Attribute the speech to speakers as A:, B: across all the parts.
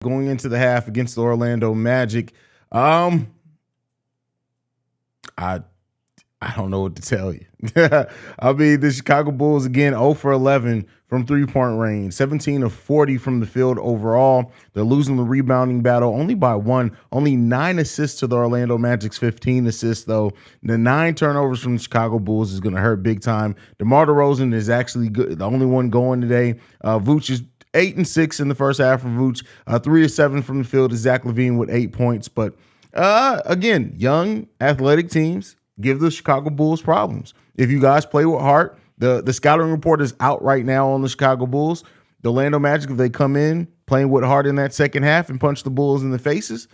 A: going into the half against the Orlando Magic. Um, I I don't know what to tell you. I mean, the Chicago Bulls again 0 for 11 from 3-point range, 17 of 40 from the field overall. They're losing the rebounding battle only by one, only 9 assists to the Orlando Magic's 15 assists, though. The 9 turnovers from the Chicago Bulls is going to hurt big time. DeMar DeRozan is actually good, the only one going today. Vooch is 8 and 6 in the first half for Vooch. 3 of 7 from the field is Zach LaVine with 8 points. But again, young athletic teams give the Chicago Bulls problems. If you guys play with heart, the scouting report is out right now on the Chicago Bulls. The Orlando Magic, if they come in playing with heart in that second half and punch the Bulls in the faces,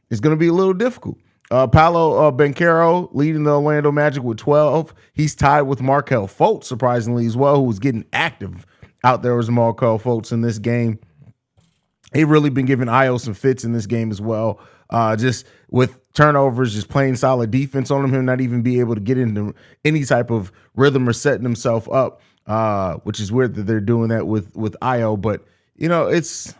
A: it's going to be a little difficult. Paolo Banchero leading the Orlando Magic with 12. He's tied with Markelle Fultz, surprisingly, as well, who was getting active out there was Markelle Fultz in this game. They've really been giving Io some fits in this game as well. Just with turnovers, just playing solid defense on him not even be able to get into any type of rhythm or setting himself up, which is weird that they're doing that with Io. But, you know, it's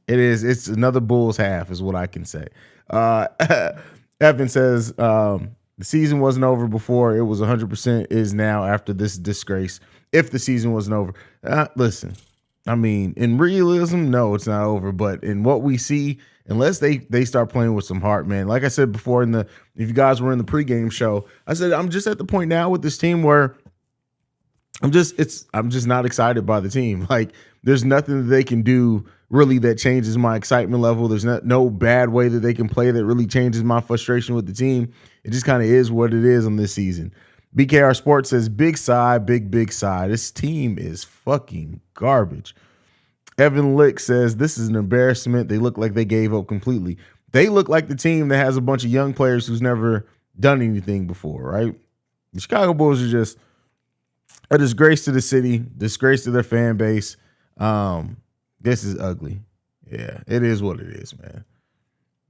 A: another Bulls half is what I can say. Evan says the season wasn't over before. It was 100% is now after this disgrace. If the season wasn't over. Listen. I mean, in realism, no, it's not over. But in what we see, unless they start playing with some heart, man. Like I said before, if you guys were in the pregame show, I said I'm just at the point now with this team where I'm just not excited by the team. Like, there's nothing that they can do really that changes my excitement level. There's no bad way that they can play that really changes my frustration with the team. It just kind of is what it is on this season. BKR Sports says, big sigh, big sigh. This team is fucking garbage. Evan Lick says, this is an embarrassment. They look like they gave up completely. They look like the team that has a bunch of young players who's never done anything before, right? The Chicago Bulls are just a disgrace to the city, disgrace to their fan base. This is ugly. Yeah, it is what it is, man.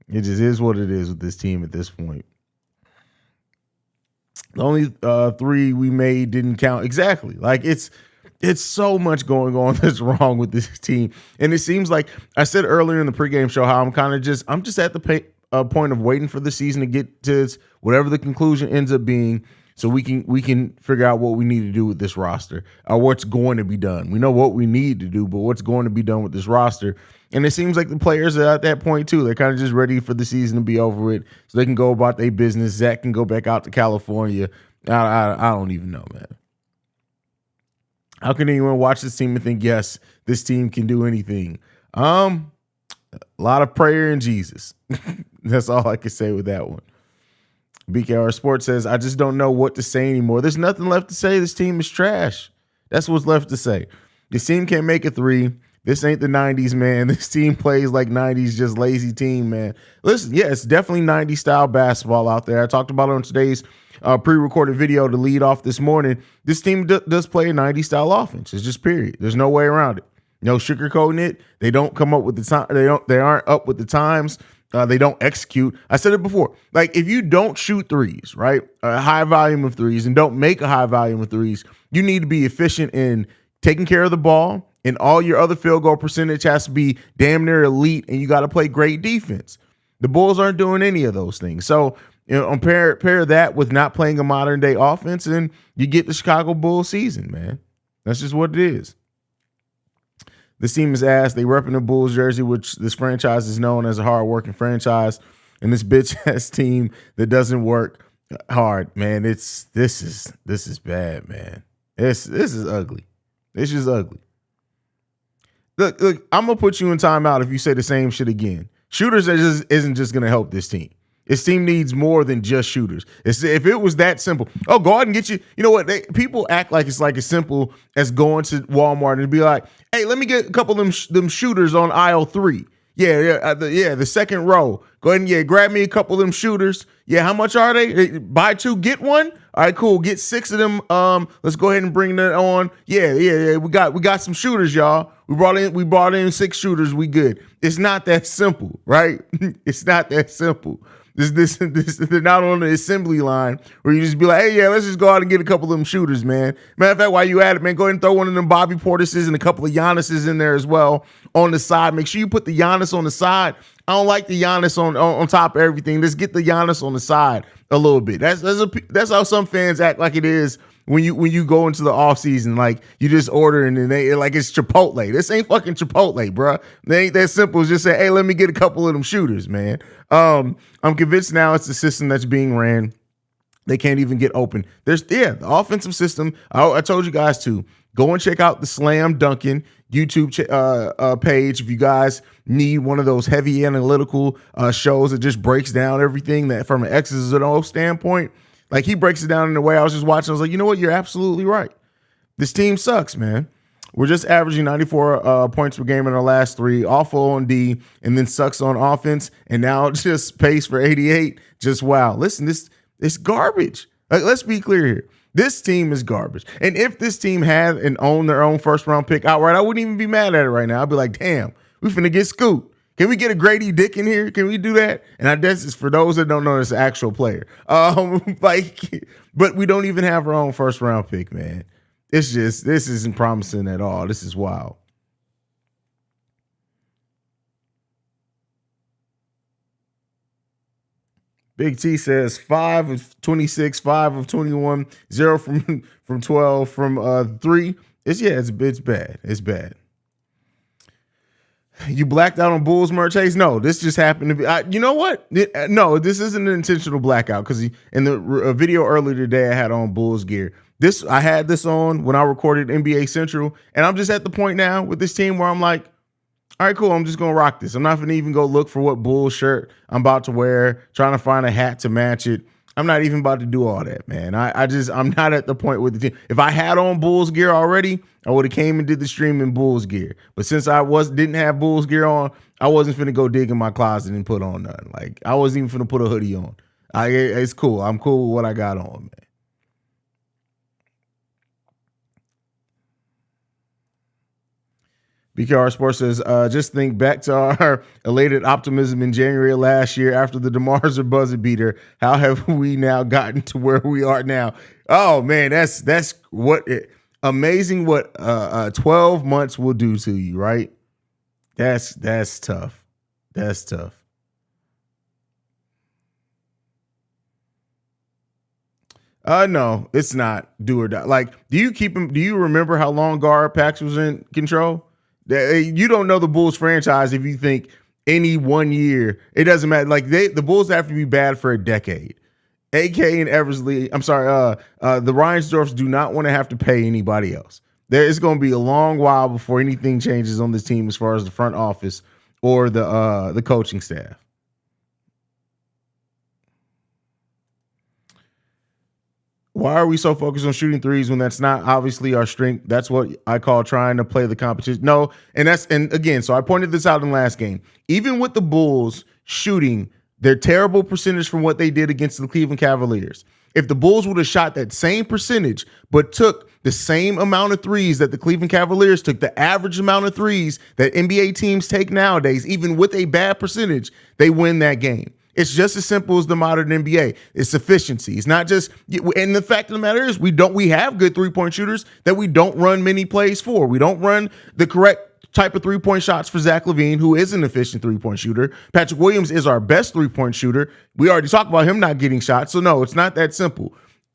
A: It just is what it is with this team at this point. The only 3 we made didn't count. Exactly. Like, it's so much going on that's wrong with this team. And it seems like I said earlier in the pregame show how I'm just at the point of waiting for the season to get to whatever the conclusion ends up being, so we can figure out what we need to do with this roster, or what's going to be done. We know what we need to do, but what's going to be done with this roster. And it seems like the players are at that point too. They're kind of just ready for the season to be over with so they can go about their business. Zach can go back out to California. I don't even know, man. How can anyone watch this team and think, yes, this team can do anything? A lot of prayer in Jesus. That's all I can say with that one. BKR Sports says, I just don't know what to say anymore. There's nothing left to say. This team is trash. That's what's left to say. This team can't make a 3. This ain't the 90s, man. This team plays like 90s, just lazy team, man. Listen, yeah, it's definitely 90s style basketball out there. I talked about it on today's pre-recorded video to lead off this morning. This team does play a 90s style offense. It's just period. There's no way around it. No sugarcoating it. They don't come up with the time. They aren't up with the times. They don't execute. I said it before. Like, if you don't shoot threes, right, a high volume of threes, and don't make a high volume of threes, you need to be efficient in taking care of the ball, and all your other field goal percentage has to be damn near elite, and you got to play great defense. The Bulls aren't doing any of those things. So, you know, pair that with not playing a modern day offense, and you get the Chicago Bulls season, man. That's just what it is. This team is ass. They repping the Bulls jersey, which this franchise is known as a hard-working franchise. And this bitch-ass team that doesn't work hard, man. This is bad, man. This is ugly. It's just ugly. Look, I'm gonna put you in timeout if you say the same shit again. Shooters isn't just gonna help this team. This team needs more than just shooters. If it was that simple, go out and get you. You know what? People act like it's like as simple as going to Walmart and be like, "Hey, let me get a couple of them shooters on aisle 3. The second row. Go ahead and grab me a couple of them shooters. Yeah, how much are they? Buy 2, get 1. All right, cool. Get 6 of them. Let's go ahead and bring that on. Yeah. We got some shooters, y'all. We brought in 6 shooters. We good. It's not that simple, right? It's not that simple. They're not on the assembly line where you just be like, hey, yeah, let's just go out and get a couple of them shooters, man. Matter of fact, while you at it, man, go ahead and throw one of them Bobby Portises and a couple of Giannis's in there as well on the side. Make sure you put the Giannis on the side. I don't like the Giannis on top of everything. Let's get the Giannis on the side a little bit. That's how some fans act like it is when you go into the off season, like you just order and then they like it's Chipotle. This ain't fucking Chipotle, bro. They ain't that simple as just say, hey, let me get a couple of them shooters, man. I'm convinced now it's the system that's being ran. They can't even get open. The offensive system. I told you guys to go and check out the Slam Dunkin' YouTube page if you guys need one of those heavy analytical shows that just breaks down everything that from an X's and O standpoint. Like he breaks it down in a way I was just watching. I was like, you know what? You're absolutely right. This team sucks, man. We're just averaging 94 points per game in our last three, awful on D, and then sucks on offense, and now just pace for 88. Just wow. Listen, it's garbage. Like, let's be clear here. This team is garbage. And if this team had and owned their own first round pick outright, I wouldn't even be mad at it right now. I'd be like, damn, we finna get Scoot. Can we get a Grady Dick in here? Can we do that? And I guess it's for those that don't know, it's an actual player. But we don't even have our own first round pick, man. It's just, this isn't promising at all. This is wild. Big T says 5 of 26, 5 of 21, 0 from 12, from 3. It's bad. It's bad. You blacked out on Bulls merch, Haize? No, this just happened to be. You know what? No, this isn't an intentional blackout because in the video earlier today, I had on Bulls gear. I had this on when I recorded NBA Central, and I'm just at the point now with this team where I'm like, all right, cool. I'm just going to rock this. I'm not going to even go look for what Bulls shirt I'm about to wear, trying to find a hat to match it. I'm not even about to do all that, man. I'm not at the point with the team. If I had on Bulls gear already, I would have came and did the stream in Bulls gear. But since I didn't have Bulls gear on, I wasn't finna go dig in my closet and put on nothing. Like I wasn't even finna put a hoodie on. It's cool. I'm cool with what I got on, man. BKR Sports says, just think back to our elated optimism in January of last year after the DeMars or buzzer beater. How have we now gotten to where we are now? Oh man, that's amazing what 12 months will do to you, right? That's tough. That's tough. No, it's not do or die. Like, do you remember how long Gar Pax was in control? You don't know the Bulls franchise if you think any 1 year, it doesn't matter. Like the Bulls have to be bad for a decade. AK and Eversley, the Reinsdorfs do not want to have to pay anybody else. It's going to be a long while before anything changes on this team as far as the front office or the coaching staff. Why are we so focused on shooting threes when that's not obviously our strength? That's what I call trying to play the competition. No, and again, so I pointed this out in the last game. Even with the Bulls shooting their terrible percentage from what they did against the Cleveland Cavaliers, if the Bulls would have shot that same percentage but took the same amount of threes that the Cleveland Cavaliers took, the average amount of threes that NBA teams take nowadays, even with a bad percentage, they win that game. It's just as simple as the modern NBA. It's efficiency. It's not just, and the fact of the matter is we have good three-point shooters that we don't run many plays for. We don't run the correct type of three-point shots for Zach LaVine, who is an efficient three-point shooter. Patrick Williams is our best three-point shooter. We already talked about him not getting shots. So no, it's not that simple.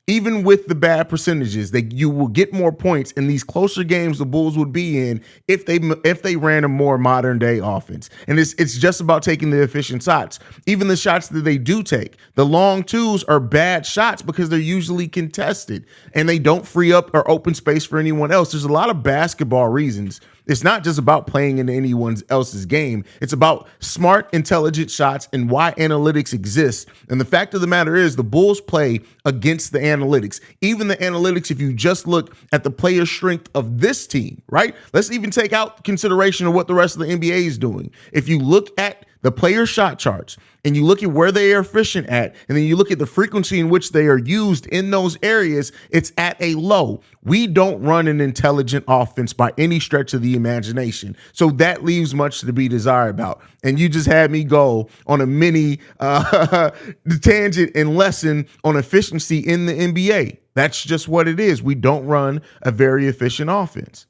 A: Even with the bad percentages, that you will get more points in these closer games the Bulls would be in if they ran a more modern day offense. And it's just about taking the efficient shots. Even the shots that they do take, the long twos are bad shots because they're usually contested and they don't free up or open space for anyone else. There's a lot of basketball reasons. It's not just about playing in anyone else's game. It's about smart, intelligent shots and why analytics exist. And the fact of the matter is the Bulls play against the analytics. Even the analytics, if you just look at the player strength of this team, right? Let's even take out consideration of what the rest of the NBA is doing. If you look at the player shot charts and you look at where they are efficient at, and then you look at the frequency in which they are used in those areas, it's at a low. We don't run an intelligent offense by any stretch of the imagination. So that leaves much to be desired about. And you just had me go on a mini tangent and lesson on efficiency in the NBA. That's just what it is. We don't run a very efficient offense.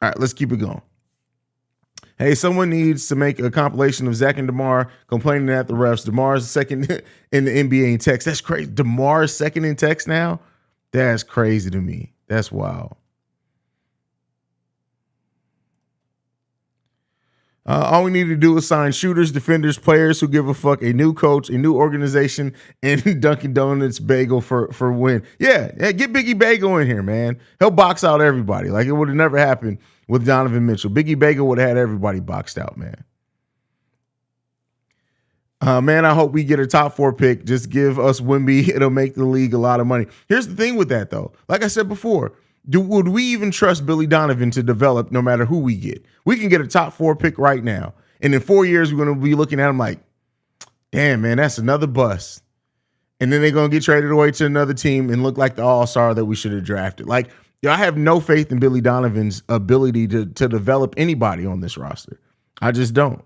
A: All right, let's keep it going. Hey, someone needs to make a compilation of Zach and DeMar complaining at the refs. DeMar's second in the NBA in text. That's crazy. DeMar's second in text now? That's crazy to me. That's wild. All we need to do is sign shooters, defenders, players who give a fuck, a new coach, a new organization, and Dunkin' Donuts bagel for win. Yeah, get Biggie Bagel in here, man. He'll box out everybody. Like, it would have never happened with Donovan Mitchell. Biggie Bagel would have had everybody boxed out, man. Man, I hope we get a top 4 pick. Just give us Wemby. It'll make the league a lot of money. Here's the thing with that, though. Like I said before, would we even trust Billy Donovan to develop no matter who we get? We can get a top 4 pick right now. And in 4 years, we're going to be looking at him like, damn, man, that's another bust. And then they're going to get traded away to another team and look like the all-star that we should have drafted. Like, I have no faith in Billy Donovan's ability to develop anybody on this roster. I just don't.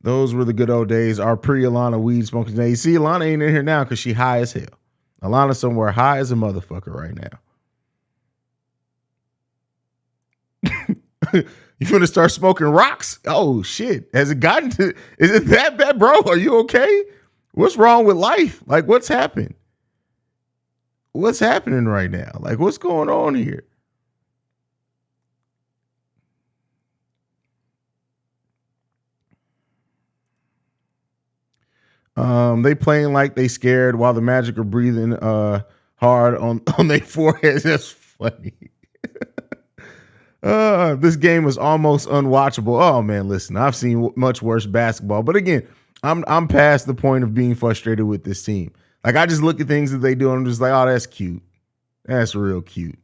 A: Those were the good old days. Our pre-Alana weed smoking days. See, Alana ain't in here now because she high as hell. Alana's somewhere high as a motherfucker right now. You finna start smoking rocks? Oh, shit. Has it gotten to... Is it that bad, bro? Are you okay? What's wrong with life? Like, what's happened? What's happening right now? Like, what's going on here? They playing like they scared while the Magic are breathing hard on their foreheads. That's funny. This game is almost unwatchable. Oh man, listen, I've seen much worse basketball, but again, I'm past the point of being frustrated with this team. Like, I just look at things that they do and I'm just like, oh, that's cute. That's real cute.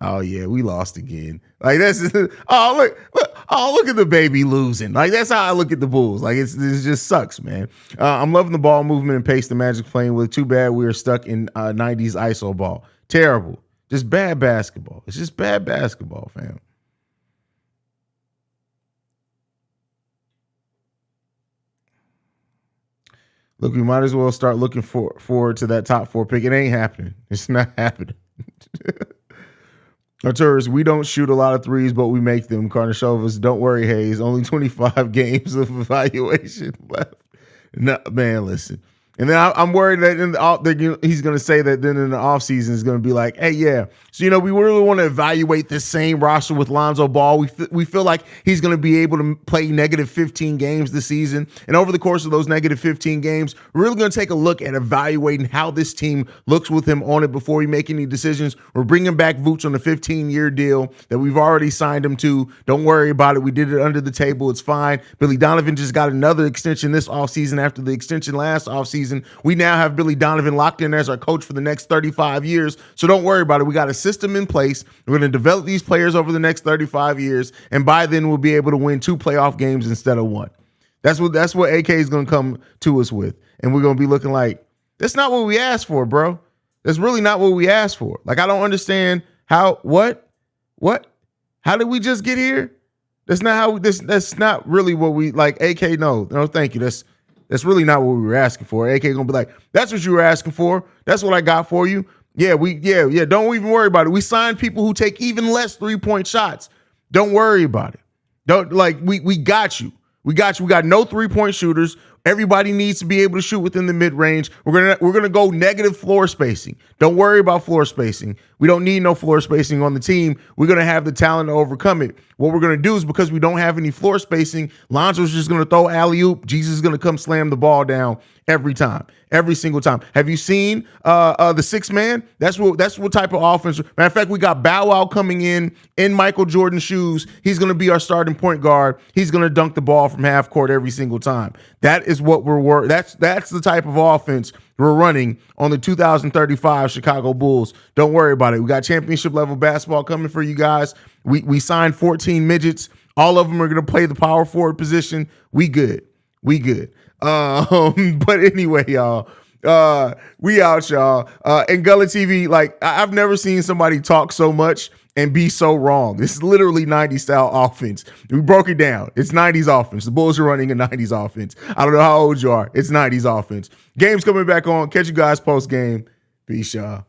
A: Oh yeah, we lost again. Like, that's look at the baby losing. Like, that's how I look at the Bulls. Like, it just sucks, man. I'm loving the ball movement and pace the Magic playing with. Too bad we were stuck in 90s ISO ball. Terrible. Just bad basketball. It's just bad basketball, fam. Look, we might as well start looking forward to that top 4 pick. It ain't happening. It's not happening. Arturus, we don't shoot a lot of threes, but we make them. Karnishovas, don't worry, Haize. Only 25 games of evaluation left. No, man, listen. And then I'm worried that he's going to say that then in the offseason is going to be like, hey, yeah. So, we really want to evaluate this same roster with Lonzo Ball. We feel like he's going to be able to play negative 15 games this season. And over the course of those negative 15 games, we're really going to take a look at evaluating how this team looks with him on it before we make any decisions. We're bringing back Vooch on a 15-year deal that we've already signed him to. Don't worry about it. We did it under the table. It's fine. Billy Donovan just got another extension this offseason after the extension last offseason. We now have Billy Donovan locked in as our coach for the next 35 years. So don't worry about it. We got a system in place. We're going to develop these players over the next 35 years. And by then we'll be able to win 2 playoff games instead of 1. That's what AK is going to come to us with. And we're going to be looking like, that's not what we asked for, bro. That's really not what we asked for. Like, I don't understand what? How did we just get here? That's not really what we like. AK, no, thank you. That's really not what we were asking for. AK gonna be like, that's what you were asking for. That's what I got for you. Yeah, don't even worry about it. We signed people who take even less 3-point shots. Don't worry about it. We got you. We got no 3-point shooters. Everybody needs to be able to shoot within the mid-range. We're gonna go negative floor spacing. Don't worry about floor spacing. We don't need no floor spacing on the team. We're gonna have the talent to overcome it. What we're gonna do is, because we don't have any floor spacing, Lonzo's just gonna throw alley-oop. Jesus is gonna come slam the ball down, every time, every single time. Have you seen the six man? That's what type of offense. Matter of fact, we got Bow Wow coming in Michael Jordan shoes. He's going to be our starting point guard. He's going to dunk the ball from half court every single time. That is what that's the type of offense we're running on the 2035 Chicago Bulls. Don't worry about it. We got championship level basketball coming for you guys. We signed 14 midgets. All of them are going to play the power forward position. We good. But anyway, y'all, we out, y'all. And Gullah TV, like, I've never seen somebody talk so much and be so wrong. This is literally 90s style offense. We broke it down. It's 90s offense. The Bulls are running a 90s offense. I don't know how old you are. It's 90s offense. Game's coming back on. Catch you guys post game. Peace, y'all.